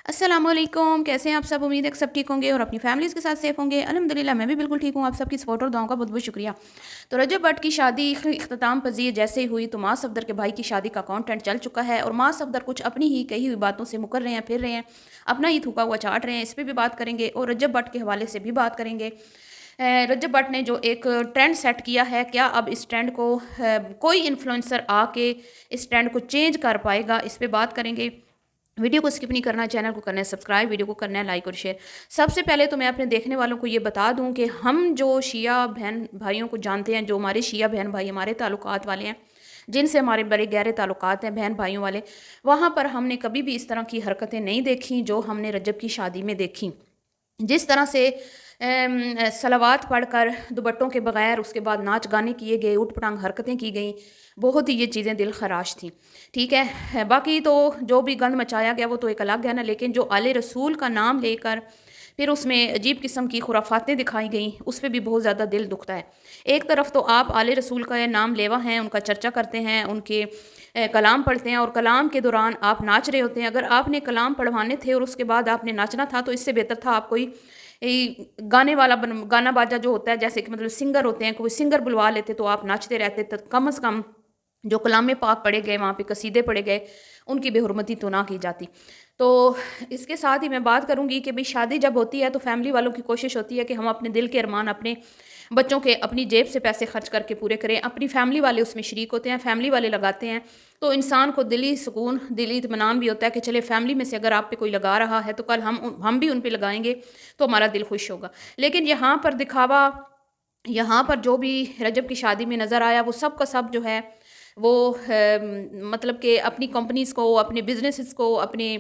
अस्सलाम वालेकुम, कैसे हैं आप सब। उम्मीद है कि सब ठीक होंगे और अपनी फैमिलीज़ के साथ सेफ होंगे। अल्हम्दुलिल्लाह मैं भी बिल्कुल ठीक हूँ। आप सबकी सपोर्ट और दुआओं का बहुत बहुत शुक्रिया। तो रजब भट्ट की शादी इख्तिताम पजीर जैसे ही हुई तो माँ सफदर के भाई की शादी का कंटेंट चल चुका है और माँ सफदर कुछ अपनी ही कही हुई बातों से मुकर रहे हैं, फिर रहे हैं, अपना ही थूका हुआ चाट रहे हैं। इस पर भी बात करेंगे और रजब भट्ट के हवाले से भी बात करेंगे। रजब भट्ट ने जो एक ट्रेंड सेट किया है, क्या अब इस ट्रेंड को कोई इन्फ्लुएंसर आके इस ट्रेंड को चेंज कर पाएगा, इस पर बात करेंगे। वीडियो को स्किप नहीं करना, चैनल को करना है सब्सक्राइब, वीडियो को करना है लाइक और शेयर। सबसे पहले तो मैं अपने देखने वालों को ये बता दूं कि हम जो शिया बहन भाइयों को जानते हैं, जो हमारे शिया बहन भाई हमारे ताल्लुकात वाले हैं, जिनसे हमारे बड़े गहरे ताल्लुकात हैं बहन भाइयों वाले, वहाँ पर हमने कभी भी इस तरह की हरकतें नहीं देखी जो हमने रजब की शादी में देखी। जिस तरह से सलावात पढ़कर दुपट्टों के बगैर उसके बाद नाच गाने किए गए, उठ पटांग हरकतें की गई, बहुत ही ये चीज़ें दिल खराश थी। ठीक है, बाकी तो जो भी गंद मचाया गया वो तो एक अलग है ना, लेकिन जो आले रसूल का नाम लेकर फिर उसमें अजीब किस्म की खुराफातें दिखाई गई, उस पर भी बहुत ज़्यादा दिल दुखता है। एक तरफ तो आप आले रसूल का नाम लेवा हैं, उनका चर्चा करते हैं, उनके कलाम पढ़ते हैं और कलाम के दौरान आप नाच रहे होते हैं। अगर आपने कलाम पढ़वाने थे और उसके बाद आपने नाचना था तो इससे बेहतर था आप कोई गाने वाला गाना बाजा जो होता है, जैसे कि मतलब सिंगर होते हैं, कोई सिंगर बुलवा लेते तो आप नाचते रहते। तो कम अज़ कम जो कलाम पाक पढ़े गए, वहाँ पे कसीदे पढ़े गए, उनकी बेहुरमती तो ना की जाती। तो इसके साथ ही मैं बात करूँगी कि भाई शादी जब होती है तो फैमिली वालों की कोशिश होती है कि हम अपने दिल के अरमान अपने बच्चों के अपनी जेब से पैसे खर्च करके पूरे करें। अपनी फैमिली वाले उसमें शरीक होते हैं, फैमिली वाले लगाते हैं, तो इंसान को दिली सुकून, दिली इत्मीनान भी होता है कि चले फैमिली में से अगर आप पे कोई लगा रहा है तो कल हम भी उन पे लगाएंगे तो हमारा दिल खुश होगा। लेकिन यहाँ पर दिखावा, यहाँ पर जो भी रजब की शादी में नज़र आया वो सब का सब जो है वो मतलब कि अपनी कंपनीज़ को, अपने बिजनेसेस को, अपने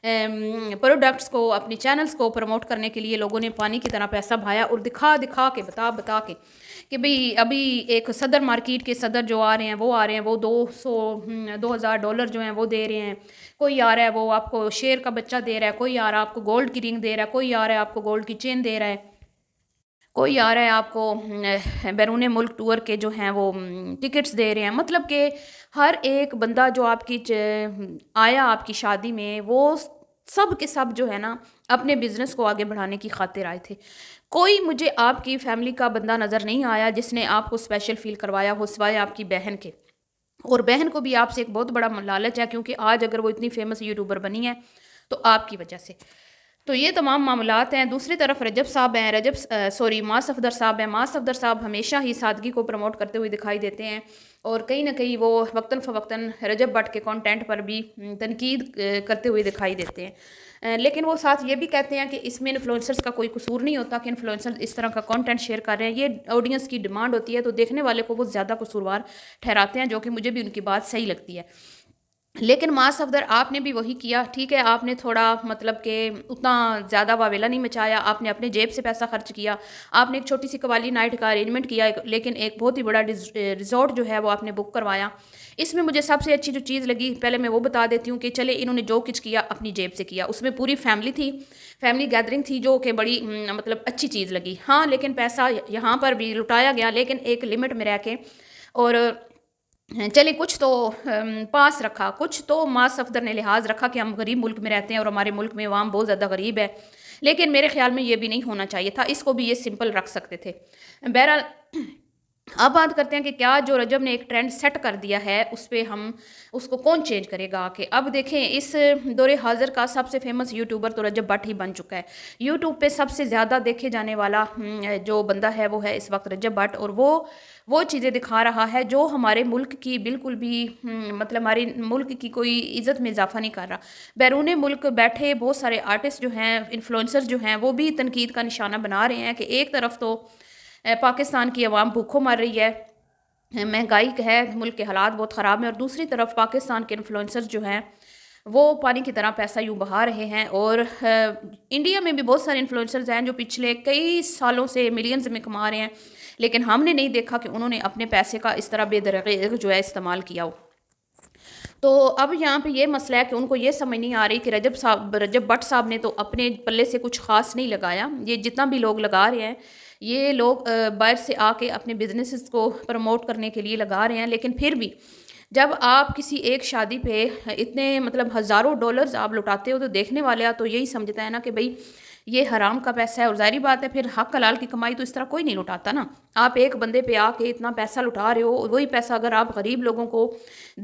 प्रोडक्ट्स को, अपने चैनल्स को प्रमोट करने के लिए लोगों ने पानी की तरह पैसा भाया और दिखा दिखा के बता बता के कि भाई अभी एक सदर मार्केट के सदर जो आ रहे हैं वो 2,000 डॉलर जो हैं वो दे रहे हैं। कोई आ रहा है वो आपको शेर का बच्चा दे रहा है, कोई आ रहा है आपको गोल्ड की रिंग दे रहा है, कोई आ रहा है आपको गोल्ड की चेन दे रहा है, कोई आ रहा है आपको बैरून मुल्क टूर के जो हैं वो टिकट्स दे रहे हैं। मतलब कि हर एक बंदा जो आया आपकी शादी में, वो सब के सब जो है ना अपने बिजनेस को आगे बढ़ाने की खातिर आए थे। कोई मुझे आपकी फैमिली का बंदा नज़र नहीं आया जिसने आपको स्पेशल फील करवाया हो सिवाय आपकी बहन के। और बहन को भी आपसे एक बहुत बड़ा लालच है, क्योंकि आज अगर वो इतनी फेमस यूट्यूबर बनी है तो आपकी वजह से। तो ये तमाम मामलात हैं। दूसरी तरफ रजब साहब हैं, माँ सफदर साहब हैं। माँ सफदर साहब हमेशा ही सादगी को प्रमोट करते हुए दिखाई देते हैं और कहीं ना कहीं वो वक्तन फ़वक्तन रजब भट्ट के कंटेंट पर भी तनकीद करते हुए दिखाई देते हैं। लेकिन वो साथ ये भी कहते हैं कि इसमें इन्फ्लुएंसर्स का कोई कसूर नहीं होता कि इन्फ्लुएंसर इस तरह का कंटेंट शेयर कर रहे हैं। ये ऑडियंस की डिमांड होती है, तो देखने वाले को वो ज़्यादा कसूरवार ठहराते हैं, जो कि मुझे भी उनकी बात सही लगती है। लेकिन माँ सफदर आपने भी वही किया। ठीक है, आपने थोड़ा मतलब कि उतना ज़्यादा वावेला नहीं मचाया, आपने अपने जेब से पैसा खर्च किया, आपने एक छोटी सी कवाली नाइट का अरेंजमेंट किया, लेकिन एक बहुत ही बड़ा रिजॉर्ट जो है वो आपने बुक करवाया। इसमें मुझे सबसे अच्छी जो चीज़ लगी, पहले मैं वो बता देती हूँ कि चले इन्होंने जो कुछ किया अपनी जेब से किया, उसमें पूरी फैमिली थी, फैमिली गैदरिंग थी, जो कि बड़ी मतलब अच्छी चीज़ लगी। हाँ, लेकिन पैसा यहाँ पर भी लुटाया गया, लेकिन एक लिमिट में रह के। और चले कुछ तो पास रखा, कुछ तो माँ सफदर ने लिहाज रखा कि हम गरीब मुल्क में रहते हैं और हमारे मुल्क में अवाम बहुत ज़्यादा गरीब है। लेकिन मेरे ख्याल में ये भी नहीं होना चाहिए था, इसको भी ये सिंपल रख सकते थे। बहरहाल अब बात करते हैं कि क्या जो रजब ने एक ट्रेंड सेट कर दिया है उस पर हम उसको कौन चेंज करेगा आके। अब देखें, इस दौरे हाजिर का सबसे फेमस यूट्यूबर तो रजब भट्ट ही बन चुका है। यूट्यूब पे सबसे ज़्यादा देखे जाने वाला जो बंदा है वो है इस वक्त रजब भट्ट, और वो चीज़ें दिखा रहा है जो हमारे मुल्क की बिल्कुल भी मतलब हमारे मुल्क की कोई इज़्ज़त में इजाफा नहीं कर रहा। बैरून मुल्क बैठे बहुत सारे आर्टिस्ट जो हैं, इन्फ्लुएंसर्स जो हैं, वो भी तनकीद का निशाना बना रहे हैं कि एक तरफ तो पाकिस्तान की आवाम भूखों मर रही है, महंगाई है, मुल्क के हालात बहुत ख़राब हैं, और दूसरी तरफ पाकिस्तान के इन्फ्लुएंसर्स जो हैं वो पानी की तरह पैसा यूँ बहा रहे हैं। और इंडिया में भी बहुत सारे इन्फ्लुएंसर्स हैं जो पिछले कई सालों से मिलियंस में कमा रहे हैं, लेकिन हमने नहीं देखा कि उन्होंने अपने पैसे का इस तरह बेदरग़ जो है इस्तेमाल किया हो। तो अब यहाँ पे ये मसला है कि उनको ये समझ नहीं आ रही कि रजब भट्ट साहब ने तो अपने पल्ले से कुछ ख़ास नहीं लगाया। ये जितना भी लोग लगा रहे हैं, ये लोग बाहर से आके अपने बिजनेसेस को प्रमोट करने के लिए लगा रहे हैं, लेकिन फिर भी جب آپ کسی ایک شادی پہ اتنے مطلب ہزاروں ڈالرز آپ لٹاتے ہو تو دیکھنے والا تو یہی سمجھتا ہے نا کہ بھئی یہ حرام کا پیسہ ہے، اور ظاہری بات ہے پھر حق حلال کی کمائی تو اس طرح کوئی نہیں لٹاتا نا۔ آپ ایک بندے پہ آ کے اتنا پیسہ لٹا رہے ہو، وہی پیسہ اگر آپ غریب لوگوں کو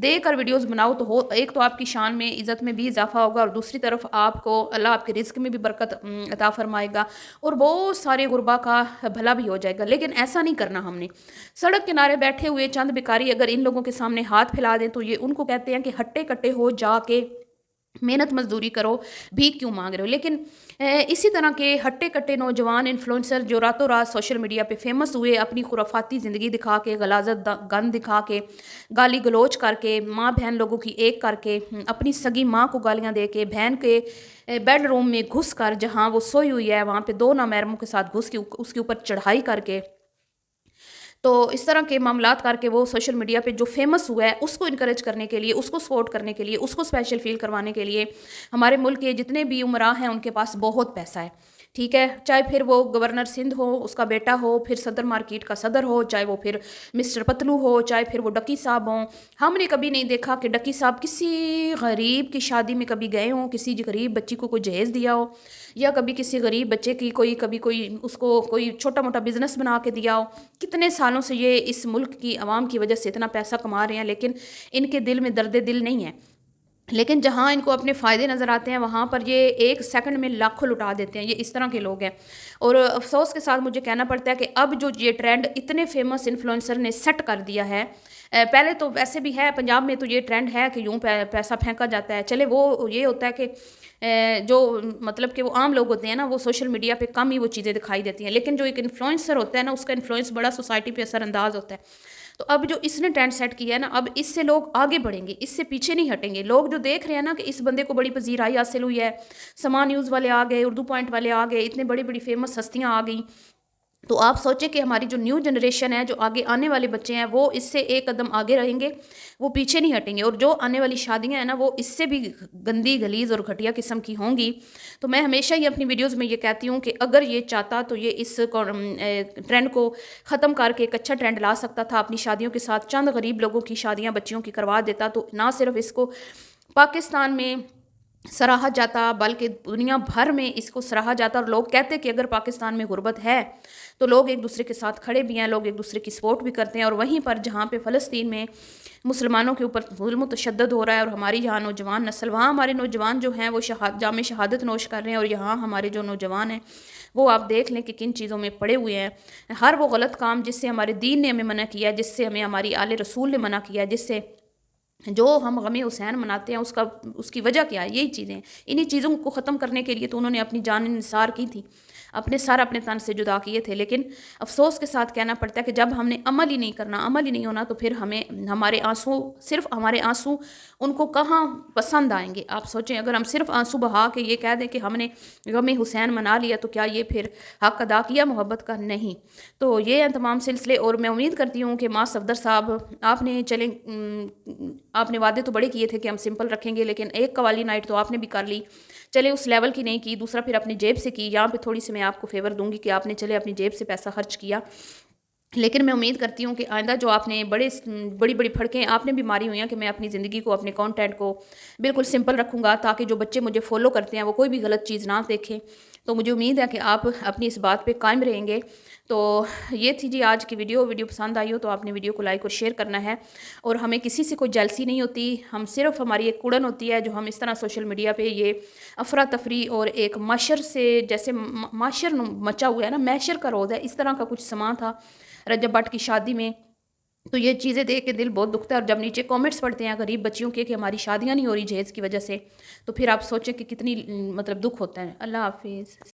دے کر ویڈیوز بناؤ تو ایک تو آپ کی شان میں عزت میں بھی اضافہ ہوگا، اور دوسری طرف آپ کو اللہ آپ کے رزق میں بھی برکت عطا فرمائے گا، اور بہت سارے غربا کا بھلا بھی ہو جائے گا۔ لیکن ایسا نہیں کرنا ہم نے۔ سڑک کنارے بیٹھے ہوئے چند بیکاری اگر ان لوگوں کے سامنے ہاتھ پھیلا دیں تو یہ ان کو کہتے ہیں کہ ہٹے کٹے ہو جا کے محنت مزدوری کرو، بھیک کیوں مانگ رہے ہو۔ لیکن اسی طرح کے ہٹے کٹے نوجوان انفلوئنسر جو راتوں رات سوشل میڈیا پہ فیمس ہوئے، اپنی خرافاتی زندگی دکھا کے، غلاظت گند دکھا کے، گالی گلوچ کر کے، ماں بہن لوگوں کی ایک کر کے، اپنی سگی ماں کو گالیاں دے کے، بہن کے بیڈ روم میں گھس کر جہاں وہ سوئی ہوئی ہے وہاں پہ دو نامحرموں کے ساتھ گھس کے اس کے اوپر چڑھائی کر کے، تو اس طرح کے معاملات کر کے وہ سوشل میڈیا پہ جو فیمس ہوا ہے اس کو انکریج کرنے کے لیے، اس کو سپورٹ کرنے کے لیے، اس کو اسپیشل فیل کروانے کے لیے ہمارے ملک کے جتنے بھی عمراء ہیں ان کے پاس بہت پیسہ ہے، ٹھیک ہے، چاہے پھر وہ گورنر سندھ ہو، اس کا بیٹا ہو، پھر صدر مارکیٹ کا صدر ہو، چاہے وہ پھر مسٹر پتلو ہو، چاہے پھر وہ ڈکی صاحب ہوں۔ ہم نے کبھی نہیں دیکھا کہ ڈکی صاحب کسی غریب کی شادی میں کبھی گئے ہوں، کسی غریب بچی کو کوئی جہیز دیا ہو، یا کبھی کسی غریب بچے کی کبھی کوئی اس کو کوئی چھوٹا موٹا بزنس بنا کے دیا ہو۔ کتنے سالوں سے یہ اس ملک کی عوام کی وجہ سے اتنا پیسہ کما رہے ہیں، لیکن ان کے دل میں درد دل نہیں ہے۔ لیکن جہاں ان کو اپنے فائدے نظر آتے ہیں وہاں پر یہ ایک سیکنڈ میں لاکھوں لٹا دیتے ہیں۔ یہ اس طرح کے لوگ ہیں، اور افسوس کے ساتھ مجھے کہنا پڑتا ہے کہ اب جو یہ ٹرینڈ اتنے فیمس انفلوئنسر نے سیٹ کر دیا ہے، پہلے تو ویسے بھی ہے پنجاب میں تو یہ ٹرینڈ ہے کہ یوں پیسہ پھینکا جاتا ہے، چلے وہ یہ ہوتا ہے کہ جو مطلب کہ وہ عام لوگ ہوتے ہیں نا وہ سوشل میڈیا پہ کم ہی وہ چیزیں دکھائی دیتی ہیں، لیکن جو ایک انفلوئنسر ہوتا ہے نا اس کا انفلوئنس بڑا سوسائٹی پہ اثر انداز ہوتا ہے۔ تو اب جو اس نے ٹرینڈ سیٹ کیا ہے نا، اب اس سے لوگ آگے بڑھیں گے، اس سے پیچھے نہیں ہٹیں گے۔ لوگ جو دیکھ رہے ہیں نا کہ اس بندے کو بڑی پذیرائی حاصل ہوئی ہے، سما نیوز والے آ گئے، اردو پوائنٹ والے آ گئے، اتنے بڑی بڑی فیمس ہستیاں آ گئیں، تو آپ سوچیں کہ ہماری جو نیو جنریشن ہے، جو آگے آنے والے بچے ہیں، وہ اس سے ایک قدم آگے رہیں گے، وہ پیچھے نہیں ہٹیں گے، اور جو آنے والی شادیاں ہیں نا وہ اس سے بھی گندی غلیظ اور گھٹیا قسم کی ہوں گی۔ تو میں ہمیشہ ہی اپنی ویڈیوز میں یہ کہتی ہوں کہ اگر یہ چاہتا تو یہ اس ٹرینڈ کو ختم کر کے ایک اچھا ٹرینڈ لا سکتا تھا، اپنی شادیوں کے ساتھ چند غریب لوگوں کی شادیاں بچیوں کی کروا دیتا، تو نہ صرف اس کو پاکستان میں سراہا جاتا بلکہ دنیا بھر میں اس کو سراہا جاتا، اور لوگ کہتے کہ اگر پاکستان میں غربت ہے تو لوگ ایک دوسرے کے ساتھ کھڑے بھی ہیں، لوگ ایک دوسرے کی سپورٹ بھی کرتے ہیں، اور وہیں پر جہاں پہ فلسطین میں مسلمانوں کے اوپر ظلم و تشدد ہو رہا ہے، اور ہماری یہاں نوجوان نسل، وہاں ہمارے نوجوان جو ہیں وہ جام شہادت نوش کر رہے ہیں، اور یہاں ہمارے جو نوجوان ہیں وہ آپ دیکھ لیں کہ کن چیزوں میں پڑے ہوئے ہیں۔ ہر وہ غلط کام جس سے ہمارے دین نے ہمیں منع کیا ہے، جس سے ہمیں ہماری آل رسول نے منع کیا ہے، جس سے جو ہم غم حسین مناتے ہیں اس کی وجہ کیا ہے، یہی چیزیں، انہی چیزوں کو ختم کرنے کے لیے تو انہوں نے اپنی جان نثار کی تھی، اپنے سر اپنے تن سے جدا کیے تھے۔ لیکن افسوس کے ساتھ کہنا پڑتا ہے کہ جب ہم نے عمل ہی نہیں کرنا، عمل ہی نہیں ہونا، تو پھر ہمیں ہمارے آنسو، صرف ہمارے آنسو ان کو کہاں پسند آئیں گے۔ آپ سوچیں اگر ہم صرف آنسو بہا کے یہ کہہ دیں کہ ہم نے غم حسین منا لیا تو کیا یہ پھر حق ادا کیا محبت کا؟ نہیں۔ تو یہ ہیں تمام سلسلے، اور میں امید کرتی ہوں کہ ماں صفدر صاحب آپ نے وعدے تو بڑے کیے تھے کہ ہم سمپل رکھیں گے، لیکن ایک قوالی نائٹ تو آپ نے بھی کر لی، چلے اس لیول کی نہیں کی، دوسرا پھر اپنی جیب سے کی۔ یہاں پہ تھوڑی سی میں آپ کو فیور دوں گی کہ آپ نے چلے اپنی جیب سے پیسہ خرچ کیا، لیکن میں امید کرتی ہوں کہ آئندہ جو آپ نے بڑی بڑی پھڑکیں آپ نے بھی ماری ہوئی ہیں کہ میں اپنی زندگی کو، اپنے کانٹینٹ کو بالکل سمپل رکھوں گا، تاکہ جو بچے مجھے فالو کرتے ہیں وہ کوئی بھی غلط چیز نہ دیکھیں۔ تو مجھے امید ہے کہ آپ اپنی اس بات پہ قائم رہیں گے۔ تو یہ تھی جی آج کی ویڈیو پسند آئی ہو تو آپ نے ویڈیو کو لائک اور شیئر کرنا ہے، اور ہمیں کسی سے کوئی جیلسی نہیں ہوتی، ہم صرف ہماری ایک کڑن ہوتی ہے جو ہم اس طرح سوشل میڈیا پہ یہ افراتفری اور ایک معاشر سے، جیسے معاشر مچا ہوا ہے نا، معاشر کا روز ہے، اس طرح کا کچھ سماں تھا رجب بٹ کی شادی میں، تو یہ چیزیں دیکھ کے دل بہت دکھتا ہے، اور جب نیچے کامنٹس پڑھتے ہیں غریب بچیوں کے کہ ہماری شادیاں نہیں ہو رہی جہیز کی وجہ سے، تو پھر آپ سوچیں کہ کتنی مطلب دکھ ہوتا ہے۔ اللہ حافظ۔